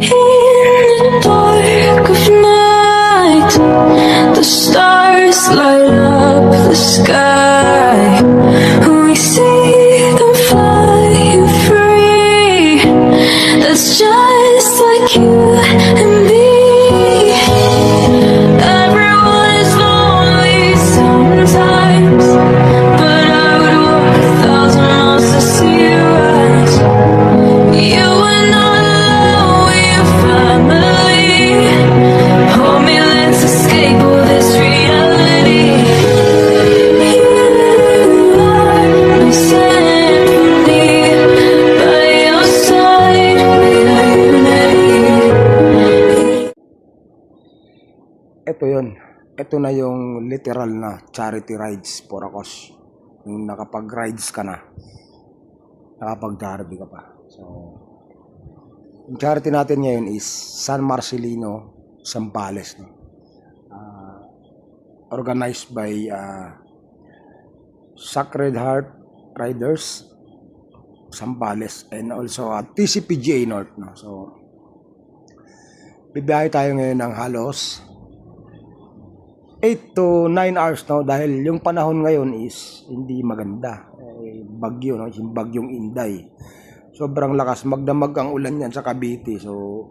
In the dark of night, the stars light up the sky. We see them flying free. That's just like you and me. Everyone is lonely sometimes, but I would walk 1,000 miles to see you rise. You are not alone, we're family. Hold me, let's escape all this reality. You are my symphony. By your side, we are unity. Ito yun. Ito na yung literal na charity rides for a cause. Yung nakapag-rides ka na. Nakapag-charity ka pa. So, yung charity natin ngayon is San Marcelino, Zambales. No? Organized by Sacred Heart Riders, Zambales, and also TCPGA North. No? So, bibiyahe tayo ngayon ng halos 8 to 9 hours, no? Dahil yung panahon ngayon is hindi maganda. Bagyo, no? Yung bagyong Inday. Sobrang lakas. Magdamag ang ulan yan sa Cavite. So,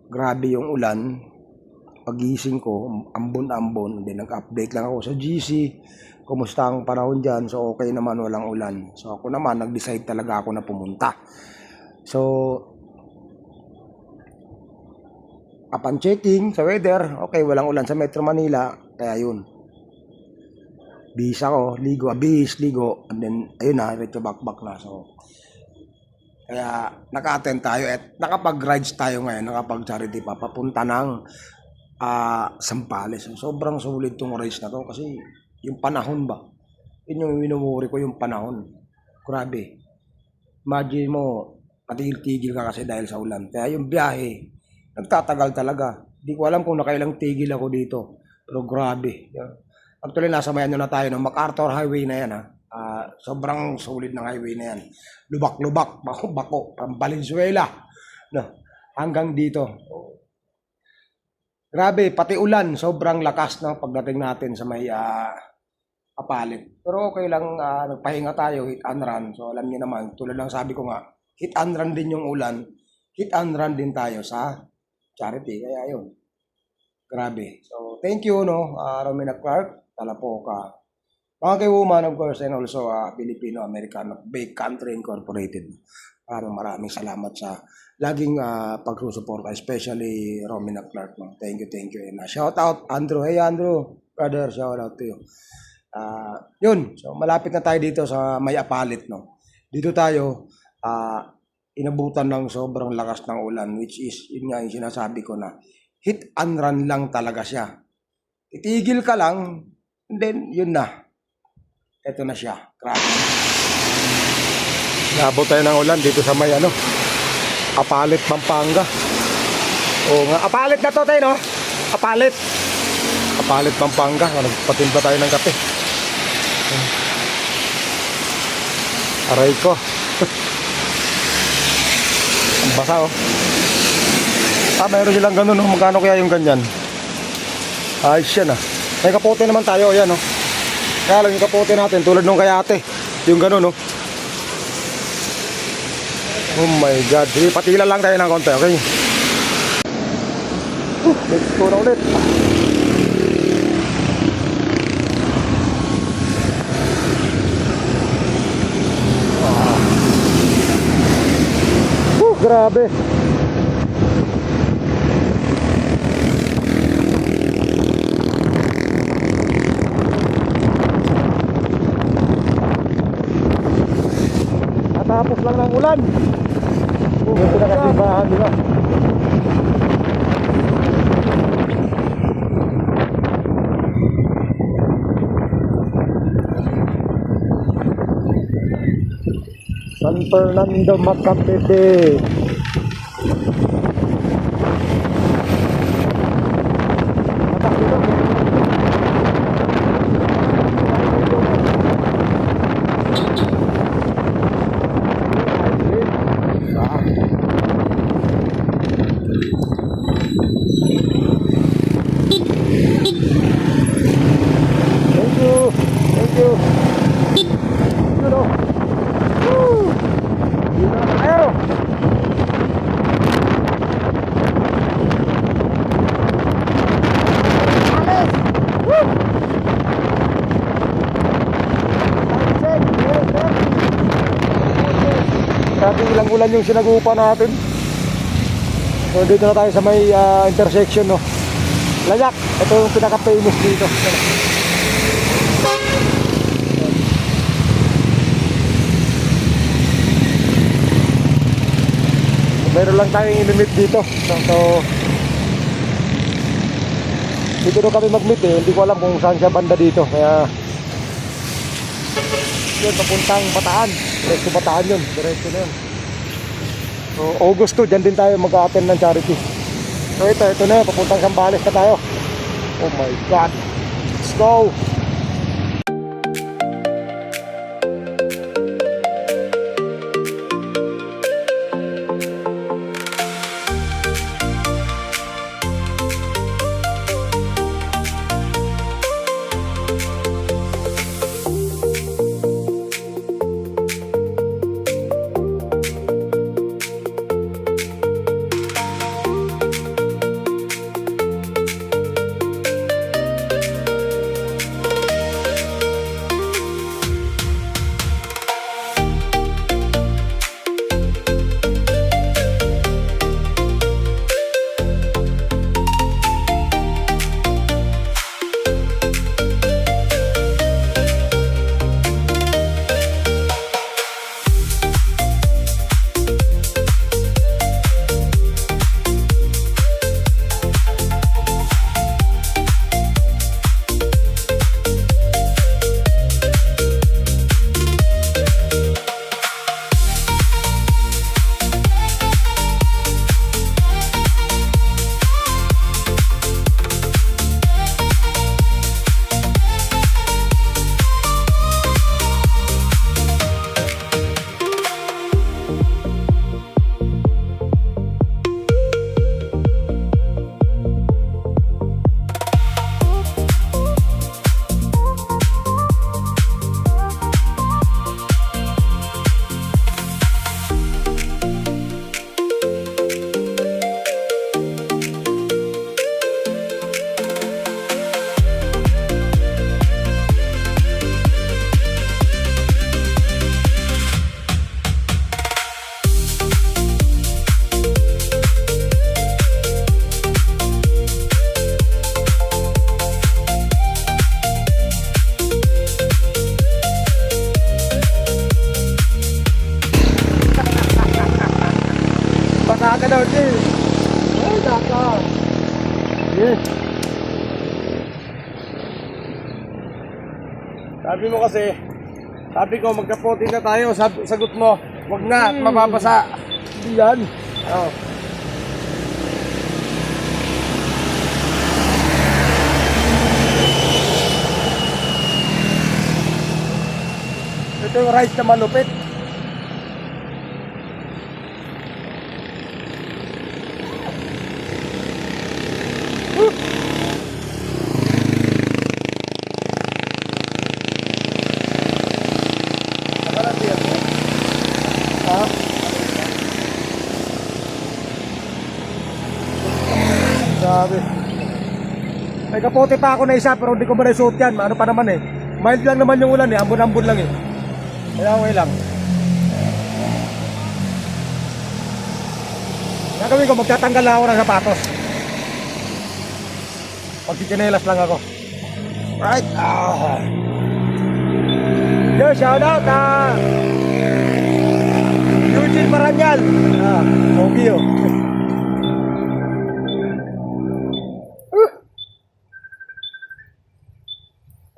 grabe yung ulan. Pagising ko, ambon-ambon. Then, nag-update lang ako sa GC. Kumusta ang panahon dyan? So, okay naman, walang ulan. So, ako naman, nag-decide talaga ako na pumunta. So, upon checking sa weather, okay, walang ulan sa Metro Manila. Kaya yun. Bihis ako, ligo, and then, ayun na, reto back na. So, kaya, naka-attend tayo at nakapag-rides tayo ngayon, nakapag-charity pa, papunta ng Zambales. So, sobrang sulit tong race na to kasi yung panahon ba? Yun yung minumuri ko, yung panahon. Grabe. Imagine mo, patigil-tigil ka kasi dahil sa ulan. Kaya yung biyahe, nagtatagal talaga. Hindi ko alam kung nakailang tigil ako dito. Pero grabe. Actually, nasa mayan na tayo ng MacArthur Highway na yan. Sobrang solid ng highway na yan. Lubak-lubak, bako-bako, from Valenzuela. No, hanggang dito. Grabe, pati ulan. Sobrang lakas, no, pagdating natin sa may Apalit. Pero okay lang, nagpahinga tayo, hit and run. So alam niyo naman, tulad lang sabi ko nga, hit and run din yung ulan. Hit and run din tayo sa charity, kaya yun. Grabe. So, thank you, no, Romina Clark, Talapoca, mga kay woman, of course, and also Filipino-American Bake Country Incorporated. Maraming salamat sa laging pagsusuporta, especially Romina Clark. No? Thank you. And shout out, Andrew. Hey, Andrew. Brother, shout out to you. Yun. So, malapit na tayo dito sa may Apalit, no? Dito tayo, inabutan ng sobrang lakas ng ulan, which is, yun nga yung sinasabi ko na, hit and run lang talaga siya. Itigil ka lang, and then, yun na. Ito na siya. Grabe. Nabot tayo ng ulan dito sa may, Apalit, Pampanga. Oo nga, Apalit na to tayo, no? Apalit, Pampanga. Nagpatimba tayo ng kape. Aray ko. Ang basa, oh. Mayroon silang ganun, oh. Magkano kaya yung ganyan? Ayos yan, ah. May kapote naman tayo, yan, oh. Kaya lang yung kapote natin, tulad nung kay ate. Yung ganun, oh. Oh my God. Sige, patila lang tayo ng konti, okay? Let's go na ulit. Grabe. Natapos lang ng ulan. Yung pinakasibahan nila. San Fernando, Macapete. ulan yung sinagupa natin. So dito na tayo sa may intersection, no. Layak, ito yung pinaka-famous dito. Meron lang tayong inimit dito. So dito na kami mag-meet eh. Hindi ko alam kung saan siya banda dito. Kaya yun, papuntang Bataan. Diretso Bataan yun. Diretso na yun. So August 2, dyan din tayo mag-a-attend ng charity. So ito na yun. Papuntang Zambales na tayo. Oh my God. Let's go. Baka daw din. Oh, baka. Yes. Sabi mo kasi, sabi ko magka-protein na tayo, sagot mo, wag na, at mababasa. Hindi yan. Oh. Ito yung rice na malupit. Grabe. May kapote pa ako na isa pero hindi ko ba naisuot yan. Ano pa naman eh. Mild lang naman yung ulan eh. Ambon-ambon lang eh. Kaya okay lang. Gagawin ko, magtatanggal lang ako ng sapatos. Pagkikinelas lang ako. Right. Yo, shout out Eugene Maranyal. Okay oh.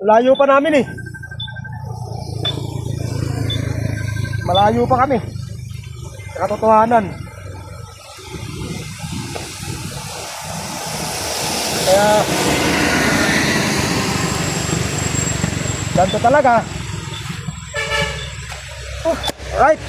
Layo pa namin eh. Malayo pa kami. Sa katotohanan. Kaya ganito talaga. Right.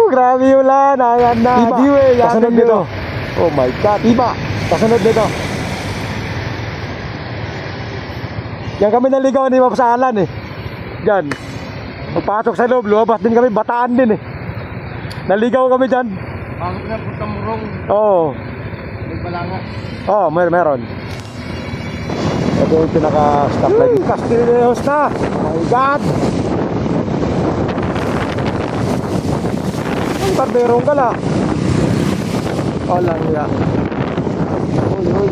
Grabe yung ulan. Ayan na. Kasunod dito. Oh my God. Iba. Kasunod dito. Yan kami naligaw ni Mapsalan eh. Diyan. Pagpasok sa loob, lumabas din kami. Bataan din eh. Naligaw kami dyan. Bakit na punta Murong? Oo. Oo, meron. Ito yung pinaka-stoplight. Castilleos na! Oh my God! Ang barberong gala. Walang ya.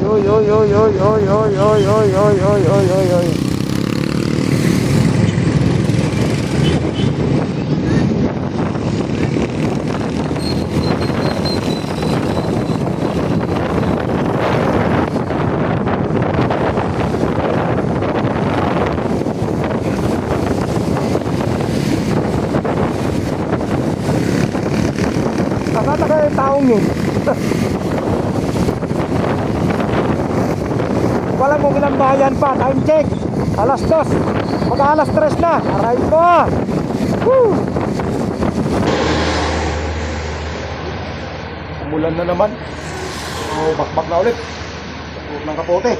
Oy, oy, oy, oy, oy, oy, oy, oy, oy, oy, oy, oy, oy, oy. Nakataka yung taong yun. Walang kung ilang bayan pa. Time check. Alas 2. Mag-alas 3 na. Aray ko. Woo! Umulan na naman. So, bakbak na ulit. Huwag ng kapote.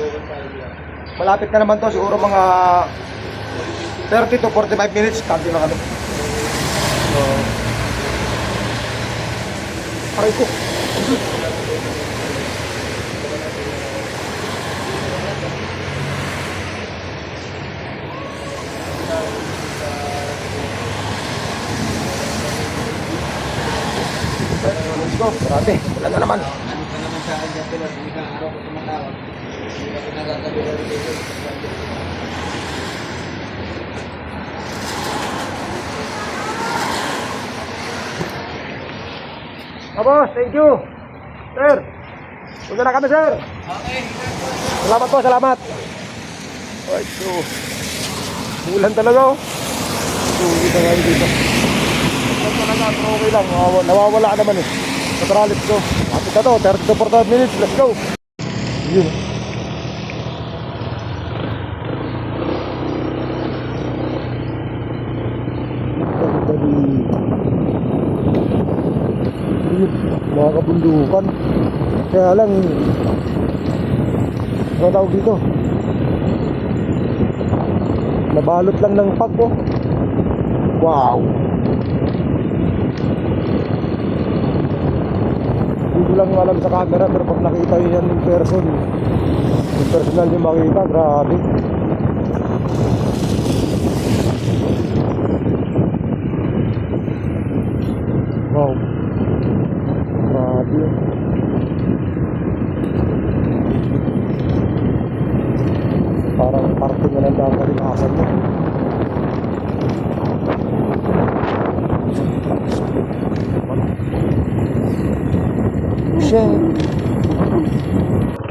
Malapit na naman to. Siguro mga 30 to 45 minutes. Kanti na kami. So, aray ko. Let's go. Grabe. Wala na naman. Boss, thank you. Sir. Punta na kami, sir. Okay. Salamat po, salamat. Alright, so. Bulan talaga, oh. Sulit na ngayon dito. Talaga, pero okay lang. Nawawala ka naman, eh. Sa tralit ko. Kapit na to, 30 to 45 minutes. Let's go. Yun. Mga kabundukan. Kaya lang, ano tawag dito? Nabalot lang ng pag, oh. Wow. Hindi ko lang alam sa camera, pero pag nakita nyo yan in person, in personal nyo makita, grabe. Wow. Grabe. Parang parte na lang dapat rin asan mo.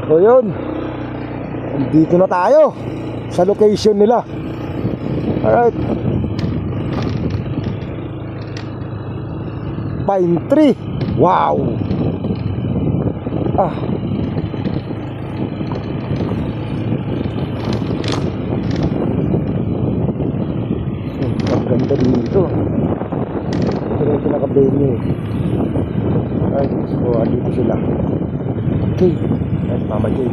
So yun, dito na tayo sa location nila. Alright, Pine Tree. Wow. Ang ganda dito. Ito na yung pinaka-venue. Ay, so dito sila. Okay. At Mama Jay.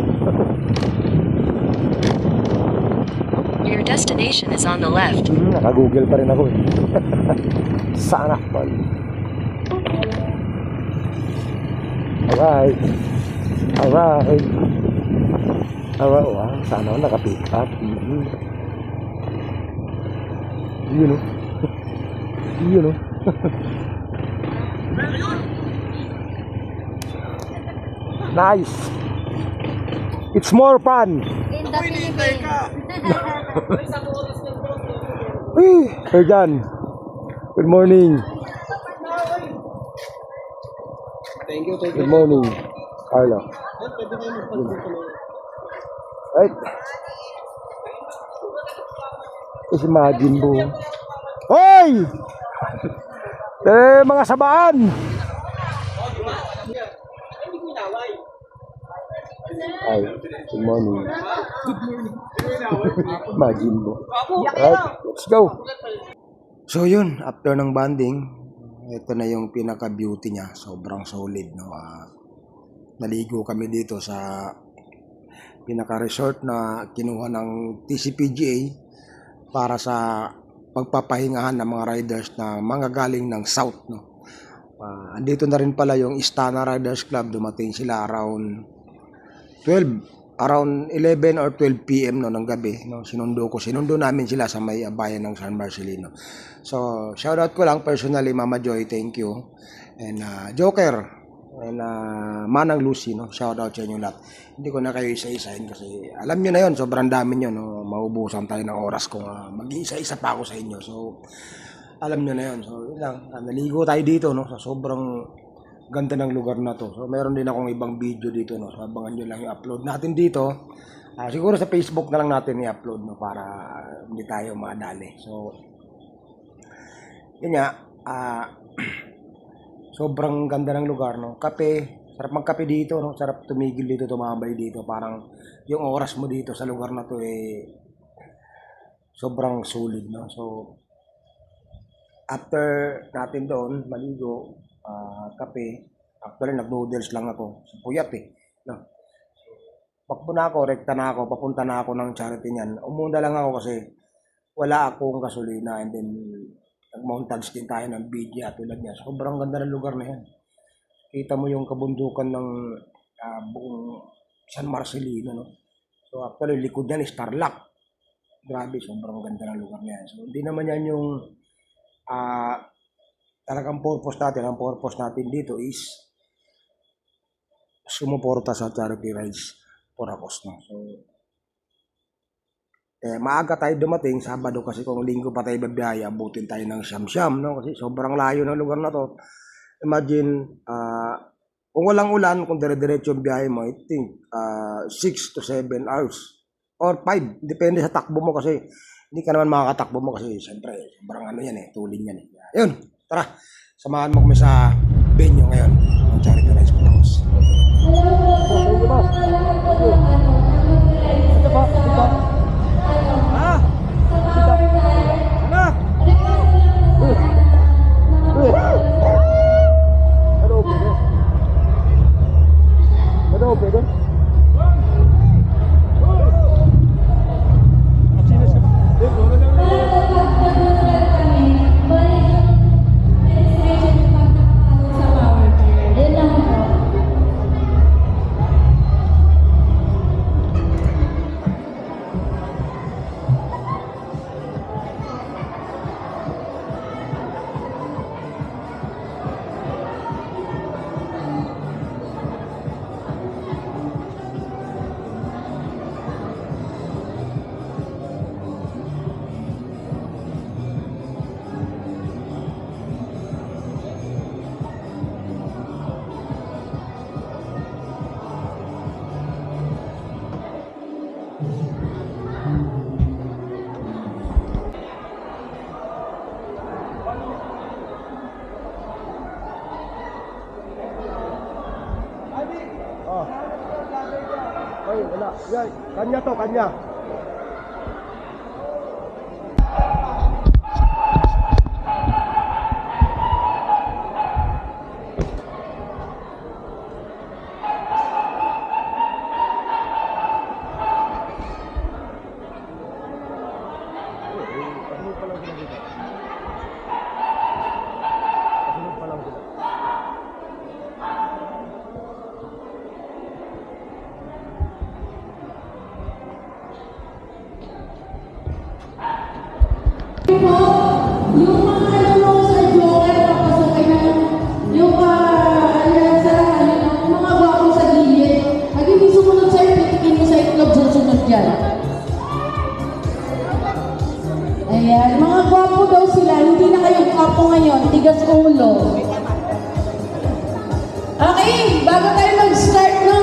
Your destination is on the left. Naka-google pa rin ako, eh. Sana all. Alright. Alright. Alright, wow. Sana all naka-pick up. Yun, oh. Yun, oh. Nice. It's more fun. In the Philippines. Sir John. Good morning. Thank you. Good morning, Carla. Right. Just imagine mo. Hoy! Mga sabaan! Ay, good morning. Imagine mo. Alright, let's go. So yun, after ng banding, ito na yung pinaka-beauty niya. Sobrang solid, no? Naligo kami dito sa pinaka-resort na kinuha ng TCPGA para sa pagpapahingahan ng mga riders na mga galing ng South, no? Andito na rin pala yung Istana Riders Club. Dumating sila around 12, around 11 or 12 p.m. no, ng gabi, no, sinundo namin sila sa may bayan ng San Marcelino. So, shoutout ko lang personally, Mama Joy, thank you. And Joker, and Manang Lucy, no, shoutout sa inyo lahat. Hindi ko na kayo isa-isahin kasi alam nyo na yon, sobrang dami nyo, no, maubusan tayo ng oras kung mag-isa-isa pa ako sa inyo. So, alam nyo na yon. So, yun lang, naligo tayo dito, no, sa sobrang ganda ng lugar na to. So, meron din akong ibang video dito, no. So, abangan nyo lang yung upload natin dito. Siguro sa Facebook na lang natin i-upload, no, para hindi tayo madali. So, yun nga, sobrang ganda ng lugar, no. Kape, sarap magkape dito, no. Sarap tumigil dito, tumambay dito. Parang yung oras mo dito sa lugar na to sobrang sulit, no. So, after natin doon maligo, kape, actually nag-noodles lang ako sa puyat no. Pakbo na ako, rekta na ako, papunta na ako ng charity niyan. Umunda lang ako kasi wala akong gasolina, and then nag-montage din tayo ng video tulad niya. Sobrang ganda ng lugar na yan. Kita mo yung kabundukan ng buong San Marcelino, no. So actually likod niyan is Tarlac. Grabe, sobrang ganda ng lugar na yan. So hindi naman yan yung talagang purpose natin. Ang purpose natin dito is sumuporta sa charity rides for a cause, no. So, maaga tayo dumating, Sabado, kasi kung Linggo pa tayo babiyaya, abutin tayo ng siyam-siyam, no, kasi sobrang layo ng lugar na to. Imagine, kung walang ulan, kung dire-diretso yung biyahe mo, I think 6 to 7 hours or 5, depende sa takbo mo, kasi hindi ka naman makakatakbo mo kasi siyempre, sobrang yan tulin yan Ayun, tara, samahan mo kami sa venue ngayon ng Charity Rides Palawas. Ay, wala. Yan, kanya to, kanya. Yung mga sa Joker, papasukin na yung mga gwapo sa gilid. Pag hindi sumunod sa'yo, pitikin mo sa itlog, susunod dyan. Ayan, mga gwapo daw sila, hindi na kayong gwapo ngayon, tigas ulo. Okay, bago tayo mag-start, no?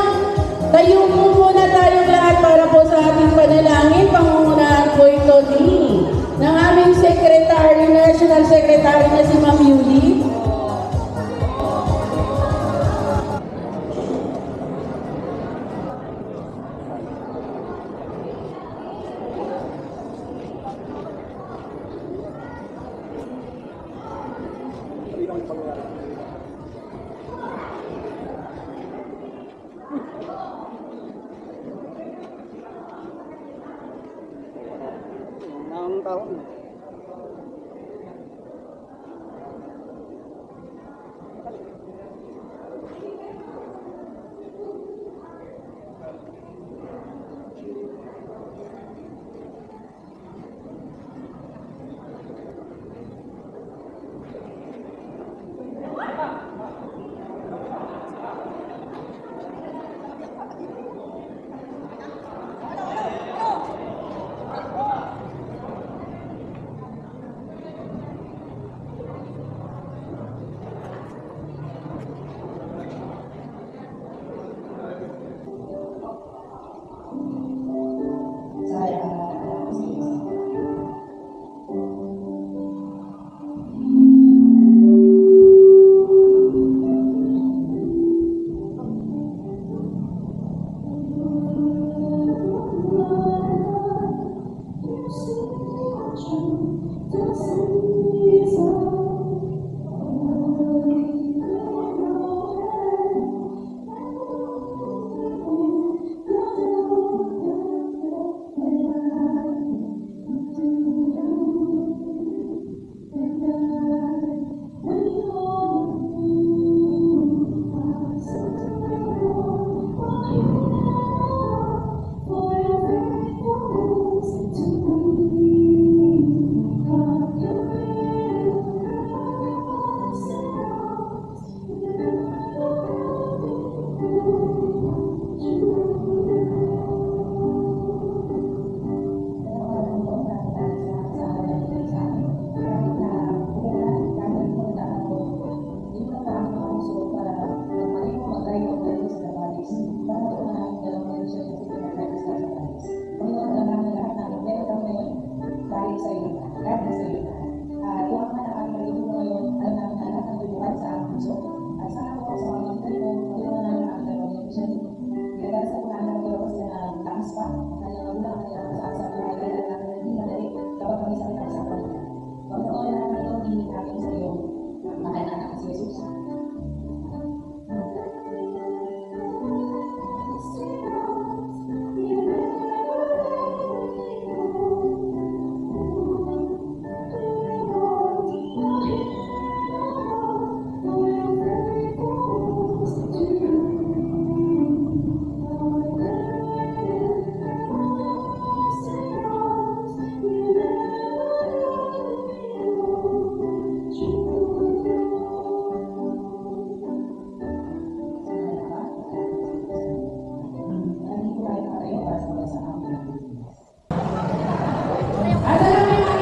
Tayo muna tayong lahat para po sa ating panalangin. Pangungunahan po ito ng aming Secretary, National Secretary na si Ma'am Yuli. Ang taon.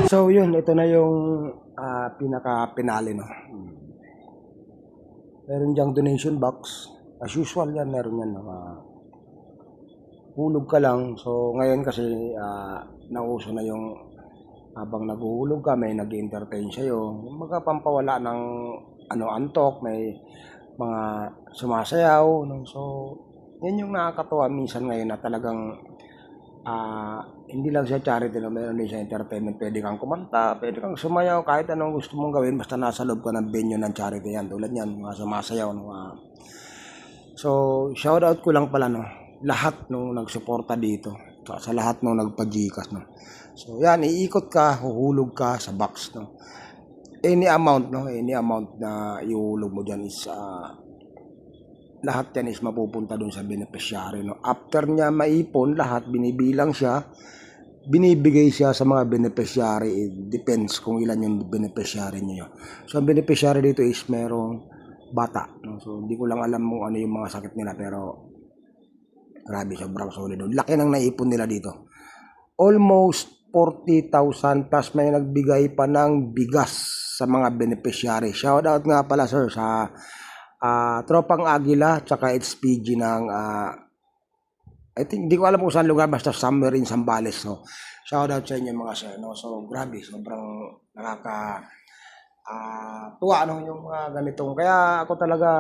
So yun, ito na yung pinaka-pinali, no. Meron diyang donation box. As usual yan, meron yan. Hulog ka lang. So ngayon kasi nauso na yung habang naguhulog ka, may nag-entertain sa'yo. Magpampawala ng antok, may mga sumasayaw. No? So yan yung nakakatuwa minsan ngayon na talagang hindi lang siya charity, no? Meron din siya entertainment. Pwede kang kumanta, pwede kang sumayaw, kahit anong gusto mong gawin, basta nasa loob ka ng venue ng charity yan. Tulad yan, mga sumasayaw. No? So, shoutout ko lang pala, no? Lahat nung nagsuporta dito. Sa lahat nung nagpa-Gcash, no? So, yan, iikot ka, huhulog ka sa box, no? Any amount, no? Any amount na ihulog mo dyan is lahat yan is mapupunta dun sa beneficiary, no? After niya maipon lahat, binibilang siya, binibigay siya sa mga beneficiary. It depends kung ilan yung beneficiary niyo. So ang beneficiary dito is merong bata, no? So hindi ko lang alam kung ano yung mga sakit nila, pero grabe, sobrang solid. Laki ng naipon nila dito, almost 40,000 plus. May nagbigay pa ng bigas sa mga beneficiary. Shoutout nga pala sir sa Tropang Agila tsaka HPG ng I think, hindi ko alam kung saan lugar, basta somewhere in Zambales. So shoutout sa inyo mga sir, no? So grabe, sobrang nakaka tuwa, no, yung mga ganitong. Kaya ako talaga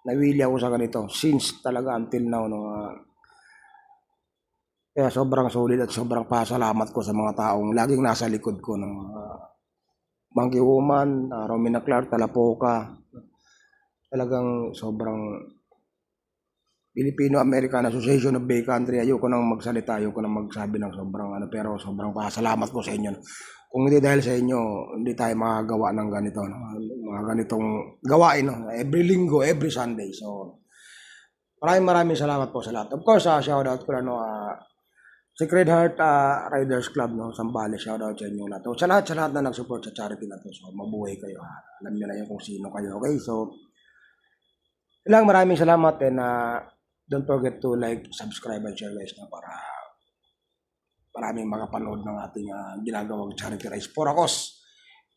nawili ako sa ganito since talaga until now, no. Kaya sobrang solid at sobrang pasalamat ko sa mga taong laging nasa likod ko, ng Monkey Woman, Romina Clark, Talapoca. Talagang sobrang Filipino-American Association of Bay Country. Ayoko nang magsalita, ayoko nang magsabi ng sobrang pero sobrang pasalamat ko sa inyo. Kung hindi dahil sa inyo, hindi tayo makagawa ng ganito, no? Mga ganitong gawain, no? Every linggo, every Sunday. So maraming salamat po sa lahat. Of course, shoutout ko lang, no, Sacred Heart Riders Club, no, Zambales. Shoutout sa inyo lahat. So, sa lahat na nag-support sa charity na to. So mabuhay kayo, alam niyo na yung kung sino kayo. Okay, so maraming salamat, and don't forget to like, subscribe, and share guys, na para maraming makapanood ng ating ginagawang charity race for a cause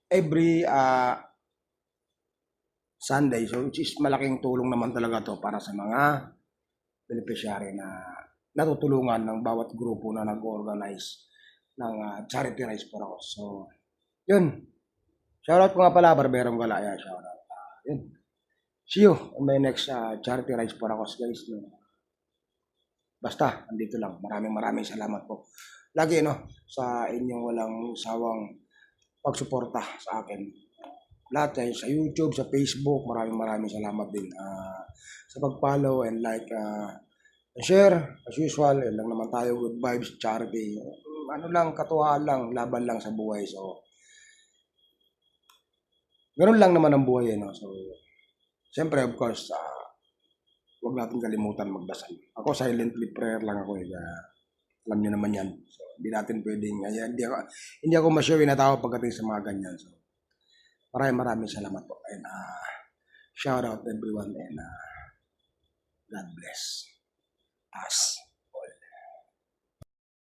every Sunday. So which is malaking tulong naman talaga to para sa mga beneficiary na natutulungan ng bawat grupo na nag-organize ng charity race for a cause. So yun, shoutout ko nga pala Barberong Galaya, shoutout. Yun, see you on my next charity rides for a cause guys, no? Basta andito lang. Maraming salamat po lagi, no, sa inyong walang sawang pagsuporta sa akin. Lahat ay sa YouTube, sa Facebook. Maraming salamat din sa pag-follow and like and share. As usual, lang naman tayo, good vibes, charity. Ano lang, katuwaan lang, laban lang sa buhay. So ganun lang naman ang buhay, no? So siyempre, of course, huwag natin kalimutan magdasal. Ako, silently prayer lang ako. Alam niyo naman yan. So, hindi natin pwedeng, hindi ako masyari na tao pagdating sa mga ganyan. So, maraming salamat po. And shout out everyone, and God bless us.